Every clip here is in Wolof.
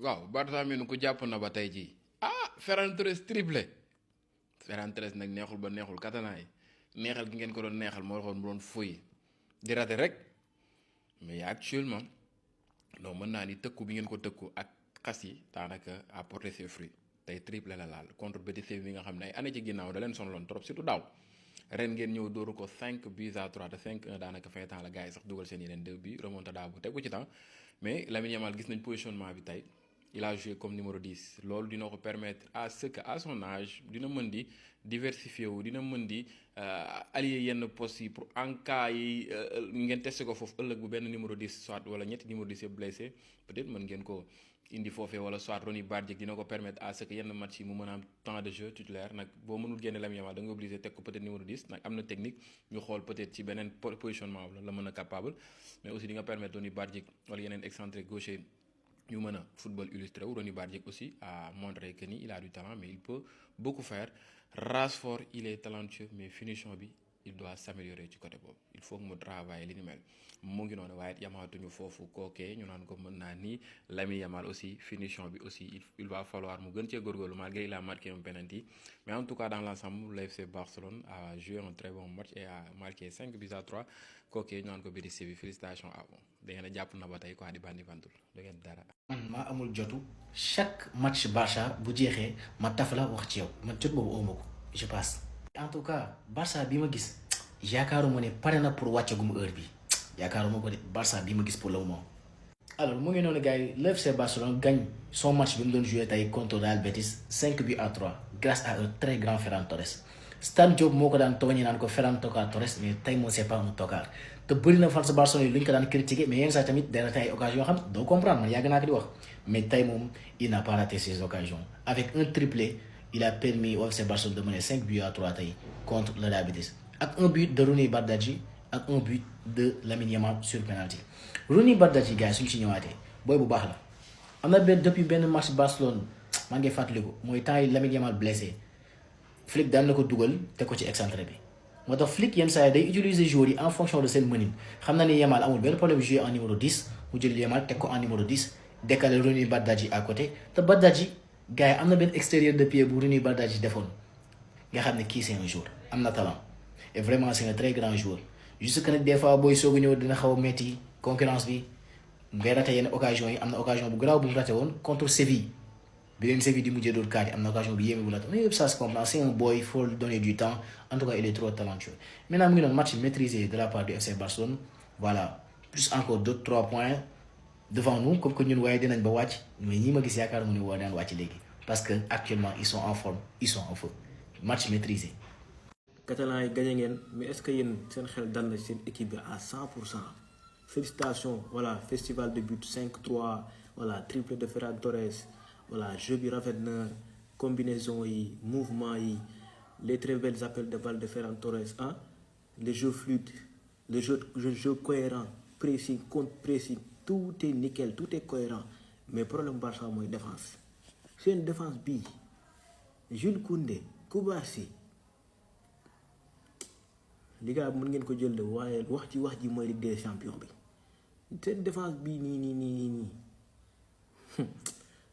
waaw Barça mi nu ku jàpp na ba tey jii Ferran Torres triplé Ferran Torres nag neexul ba neexul catalan yi neexal gi ngeen ko doon neexal moo waxoon mu doon fuy di rate rek mais actuellement non mën naa ni tëkku bi ngeen ko tëkku ak xas yi daanaka à porter ses fruits tey triplé la laal contre Betis Séville bi nga xam ne ay année ci ginnaaw da leen sonaloon trop surtout daaw ren ngeen ñëw dóoru ko 5 buts à 3 te 5-1 daanaka fin temps la gars yi sax dugal seen yeneen 2 buts remontada bu tegu ci temps mais Lamine Yamal gis nañ positionnement bi tey il a joué comme numéro 10 loolu dina ko permettre à ce que à son âge dina mën di diversifier wu dina mën di allier yenn postes yi pour en cas yi ngeen testé ko foofu ëllëg bu benn numéro 10 soit wala ñetti numéro 10 yëpp blessé peut-être mën ngeen ko indi foofee wala soit Ronny Bardiak dina ko permettre à ce que yenn match yi mu mën a am temps de jeu titulaire nag boo mënul génne Lamine Yamal da nga obligé teg ko peut-être numéro 10 nag am na technique ñu xool peut-être ci beneen positionnement la mën a capable mais aussi di nga permettre Ronny Bardiak wala yeneen excentré gaucher ñu mën a football illustré wu Ronny Bardiak aussi a montré que ni il a du talent mais il peut beaucoup faire Rashford il est talentueux mais finition bi il doit s'améliorer ci côté boobu il faut que mu travailler li ni mel mu ngi noonu waaye yamaatuñu foofu kookee ñu naan ko mën naa ni Lamine Yamal aussi finition bi aussi il va falloir mu gën cee góorgóorlu malgré il a marqué un penalty mais en tout cas dans l'ensemble l'FC Barcelone a joué un très bon match et a marqué 5 buts à 3 kookee ñu naan ko Betis Séville félicitations à vous da ngeen a jàpp na ba tey quoi di bandi bantul da ngeen dara. man maa amul jotu chaque match Barça bu jeexee ma taf la wax ci yow man jot boobu ooma ko je passe. en tout cas Barça bi ma gis yaakaaruma ne pare na pour wàccagum heure bi yaakaaruma ko de Barça bi ma gis pour le moment. alors mu ngi noonu gars yi l'FC Barcelone gagne son match bi mu doon joué tey contre Real Betis 5 buts à 3 grâce à un très grand Ferran Torres. Stan Diop moo ko daan tooñi naan ko Ferran Torres mais tey moom c'est pas un tocard te bëri na fans Barcelone yi lu ñu ko daan critiquer mais yenn saa tamit day raté ay occasions yoo xam doo comprendre man yàgg naa ko di wax mais tey moom il n'a pas raté ses occasions avec un triplé il a permis au FC Barcelone de mener 5 buts à 3 tey contre le Real Betis ak un but de Ronny Bardghji ak un but de Lamine Yamal sur penalty. Ronny Bardghji gars yi suñu ci ñëwaatee booy bu baax la am na benn depuis benn match Barcelone maa ngi fàttaliku mooy temps yi Lamine Yamal blessé Flick daan na ko dugal te ko ci excentré bi moo tax Flick yenn saa yi day utiliser joueurs yi en fonction de seen mënin xam na ni Yamal amul benn problème jouer en numéro 10 mu jël Yamal teg ko en numéro 10 décaler Ronny Bardghji à côté te Bardghji gars yi am na benn extérieur de pied bu Ronny Bardghji defoon nga xam ne kii c'est un joueur am na talent et vraiment c'est un très grand joueur juste que nag des fois booy soog a ñëw dina xaw a metti concurrence bi ngay raté yenn occasion yi am na occasion bu garaaw bu mu raté woon contre Séville bi leen Séville di mujjee doon kaat yi am na occasion bu yéeme bu raté mais yëpp ça se comprend c'est un boy il faut lui donner du temps en tout cas il est trop talentueux maintenant mu ngi doon match maîtrisé de la part du FC Barcelone voilà plus encore d'autres 3 points devant nous comme que ñun waaye dinañ ba wàcc mais ñi ma gis yaakaar mu ne waa daan wàcc léegi parce que actuellement ils sont en forme ils sont en feu match maîtrisé. Catalans yi gagné ngeen mais est-ce que yéen seen xel dal na seen équipe bi à 100%. Félicitations voilà festival de but 5-3 voilà triplé de Ferran Torres voilà jeu bi rafet na combinaison yi mouvement yi les très belles appels de balle de Ferran Torres ah le jeu fluide le jeu cohérent pressing contre pressing tout est nickel tout est cohérent mais problème Barça mooy défense seen défense bii Jules Koundé Koubarsi li nga mën ngeen ko jël de waaye wax ji mooy Ligue des Champions bi seen défense bii nii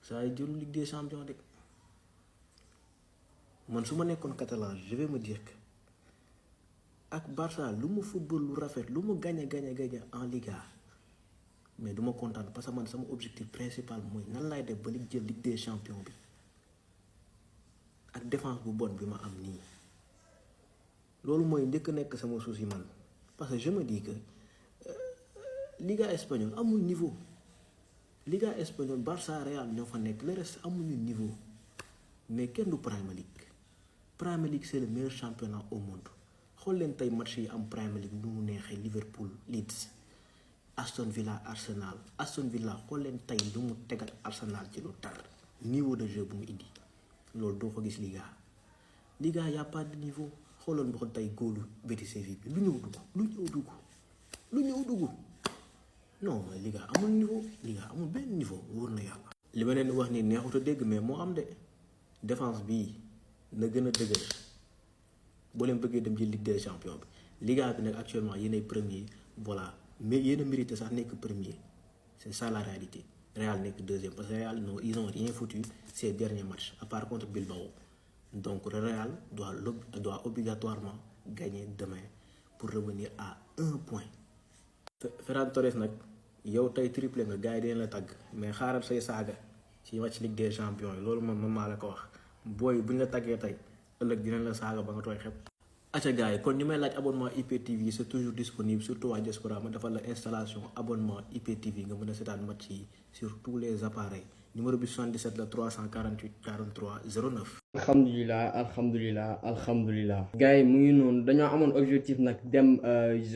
saa yi jëlu Ligue des Champions de man su ma nekkoon catalan je vais me dire que ak Barça lu mu football lu rafet lu mu gagné en Liga mais du ma kontaan parce que man sama objectif principal mooy nan laay def ba jël Ligue des Champions bi ak défense bu bon bi ma am nii loolu mooy njëkk nekk sama souci man parce que je me dis que Liga espagnole amul niveau Liga espagnole Barça Real ñoo fa nekk le reste amuñu niveau mais kenn du Premier League c'est le meilleur championnat au monde xool leen tey match yi am Premier League nu mu neexee Liverpool Leeds Aston Villa xool leen tey lu mu tegal Arsenal ci lu tar niveau de jeu bu mu indi loolu doo ko gis Liga y a pas de niveau xooloon boo ko tey góolu Betis Séville bi lu ñëw dugg non mooy Liga amul niveau Liga amul benn niveau wóor na yàlla. li ma leen wax ni neexut a dégg mais moo am de défense bii na gën a dëgër boo leen bëggee dem ci Ligue des Champions bi Liga bi nag actuellement yéenay premier voilà mais yéen a mérité sax nekk premier c'est ça la réalité Real nekk deuxième parce que Real non ils ont rien foutu ces derniers matchs à part contre Bilbao. Donc le Real doit obligatoirement gagner demain pour revenir à 1 point. Ferran Torres nag yow tey triplé nga gars yi dinañ la tagg mais xaaral say saaga ci match Ligue des Champions yi loolu moom maa la ko wax booy bu ñu la taggee tey ëllëg dinañ la saaga ba nga tooy xep. acca gars yi kon ñu may laaj abonnement IPTV c'est toujours disponible surtout waa diaspora ma defal la installation abonnement IPTV nga mën a seetaan match yi sur tous les appareils numéro bi 77 la 348 43 09. alhamdulilah gars yi mu ngi noonu dañoo amoon objectif nag dem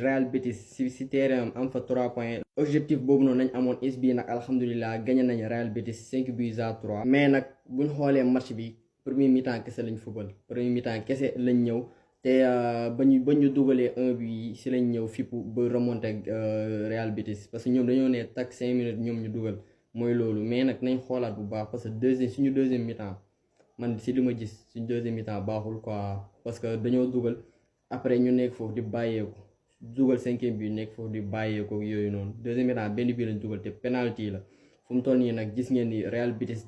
Real Betis si terrain am fa 3 points objectif boobu noonu nañ amoon is bii nag alhamdulilah gagné nañ Real Betis 5-3 mais nag buñ xoolee match bi premier mi-temps kese lañ football premier mi-temps kese lañ ñëw te ba ñu dugalee 1 bi si lañ ñëw fippu ba remonté Real Betis parce que ñoom dañoo ne tak 5 minutes ñoom ñu dugal mooy loolu mais nag nañ xoolaat bu baax parce que suñu deuxième mi-temps man si li ma gis suñu deuxième mi-temps baaxul quoi parce que dañoo dugal après ñu nekk foofu di bàyyeeku dugal 5e bi nekk foofu di bàyyeeku yooyu noonu deuxième mi-temps benn bii lañ dugal te penalty la fu mu toll nii nag gis ngeen ni Real Betis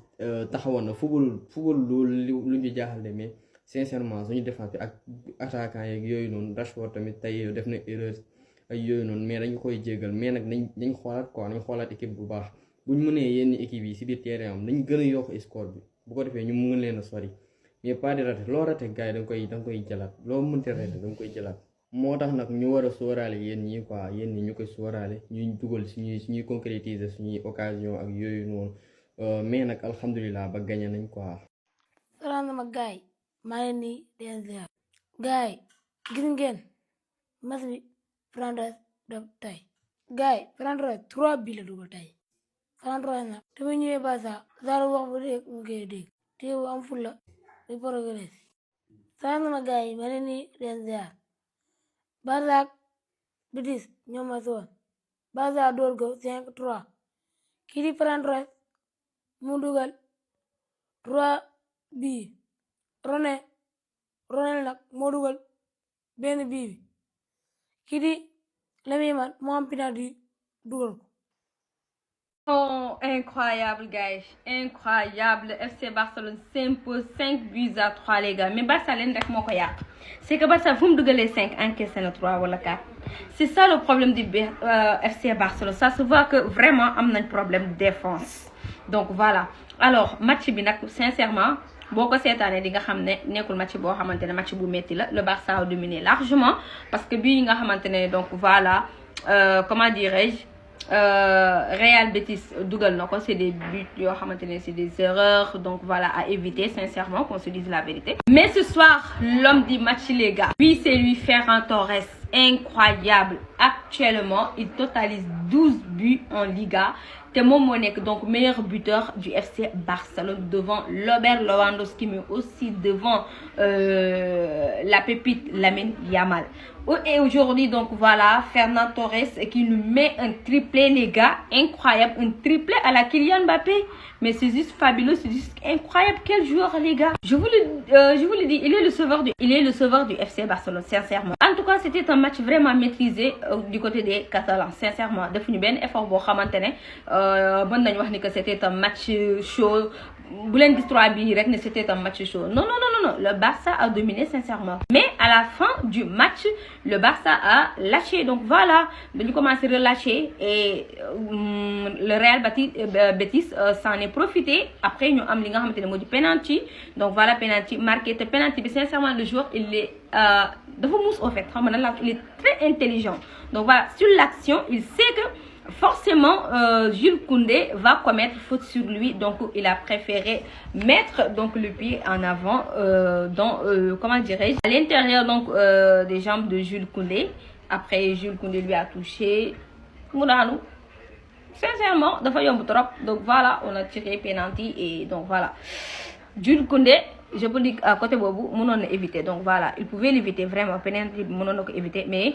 taxawoon na football lu ñu jaaxal de mais sincèrement suñu défense bi ak attaquant yeeg yooyu noonu Rashford tamit tey def na erreur ay yooyu noonu mais dañu koy jéggal mais nag nañ xoolaat quoi nañ xoolaat équipe bu baax buñ mënee yenn équipe yi si biir terrain am nañ gën a yokk score bi bu ko defee ñu mën leen a sori mais pas di raté loo raté gars yi da nga koy jëlaat loo mënti raté da nga koy jëlaat moo tax nag ñu war a sóoraale yéen ñi quoi yéen ñi ñu koy sóoraale ñuy dugal suñuy concrétiser suñuy occasion ak yooyu noonu mais nag alhamdulilah ba gagné nañ quoi. salaamaaleykum gars yi maa ngi nii den ziar gars yi gis ngeen match bi Ferran Torres def tey gars yi Ferran Torres 3 bi la dugal tey Ferran Torres nag dafa ñëwee Barça daal wax ba dégg mu koy dégg te am fulla di progrès salaamaaleykum gars yi maa ngi nii den ziar Barça ak Betis ñoom ma soon Barça door ko 5-3 kii di Ferran Torres mu dugal 3 bii Ronel nag moo dugal benn bii bi kii di Lamine Yamal moo am penalty dugal ko. Oh, incroyable, guys. Incroyable. FC Barcelone s'impose 5-3, les gars. Mais Barça, c'est que Barça, vous me donnez les 5, encaissez le 3 ou le 4. C'est ça le problème du FC Barcelone. Ça se voit que vraiment, on a un problème de défense. Donc voilà. Alors, match, sincèrement, beaucoup cette année, les gars, nekkul match bo xamantene match bu metti la. Le Barça a dominé largement parce que bi nga xamantene donc voilà, comment dirais-je, Real Betis dougal nako, c'est des buts yo xamantene c'est des erreurs, donc voilà, à éviter sincèrement, qu'on se dise la vérité. Mais ce soir, l'homme du match, les gars, oui, c'est lui, Ferran Torres. Incroyable. Actuellement, il totalise 12 buts en Liga. Temo Monek, donc meilleur buteur du FC Barcelone devant Robert Lewandowski, mais aussi devant la pépite Lamine Yamal. Et aujourd'hui, donc voilà, Ferran Torres qui nous met un triplé, les gars, incroyable, un triplé à la Kylian Mbappé. Mais c'est juste fabuleux, c'est juste incroyable. Quel joueur, les gars. Je vous le dis, il est le sauveur du FC Barcelone, sincèrement. En tout cas, c'était un match vraiment maîtrisé du côté des Catalans, sincèrement. De fini ben effort bo xamantene bon nañ wax ni que c'était un match chaud. Bu len gis 3 bi rek ne c'était un match chaud. Non, le Barça a dominé sincèrement. Mais à la fin du match, le Barça a lâché. Donc voilà, dañu commencé relâcher et le Real Betis s'en est profité. Après ñu am li nga xamantene modi penalty. Donc voilà, penalty marqué, te penalty bi sincèrement le joueur il est de vous mousse au fait, il est très intelligent. Donc voilà, sur l'action, il sait que forcément Jules Koundé va commettre faute sur lui, donc il a préféré mettre donc le pied en avant comment dirais-je, à l'intérieur donc des jambes de Jules Koundé. Après Jules Koundé lui a touché Mourano. Sincèrement, dafa yomb trop. Donc voilà, on a tiré penalty et donc voilà. Jules Koundé, je peux dire à côté bobu, on éviter. Donc voilà, il pouvait l'éviter vraiment, penalty, on éviter, mais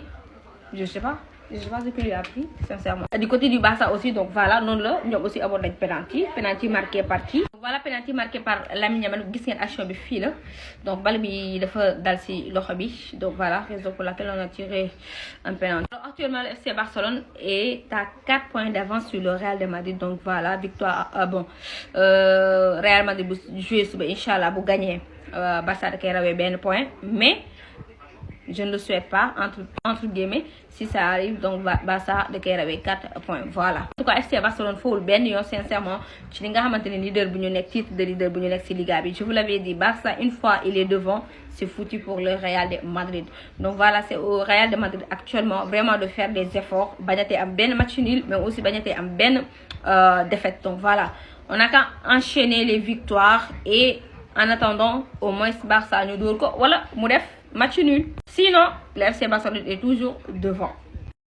je sais pas ce qu'il lui a pris, sincèrement. Du côté du Barça aussi, donc voilà, non là, nous avons aussi abordé penalty marqué par qui? Voilà penalty marqué par Lamine Yamal gis ngeen action bi fii la donc bal bi dafa dal ci loxo bi donc voilà raison pour laquelle on a tiré un penalty. Alors actuellement le FC Barcelone est à 4 points d'avance sur le Real de Madrid donc voilà victoire Real Madrid bu joué suba inchallah bu gagné Barça da koy rawee benn point mais je ne le souhaite pas entre guillemets si ça arrive donc Barça da koy rawee 4 points voilà. En tout cas FC Barcelone fawul benn yoon sincèrement ci li nga xamante ne leader bu ñu nekk titre de leader bu ñu nekk ci Liga bi je vous l'avais dit Barça une fois il est devant c'est foutu pour le Real de Madrid donc voilà c'est au Real de Madrid actuellement vraiment de faire des efforts bañatee am benn match nul mais aussi bañatee am benn défaite donc voilà on a qu'à enchaîner les victoires et en attendant au moins Barça ñu dóor ko wala mu def match nul sinon le FC Barcelone est toujours devant.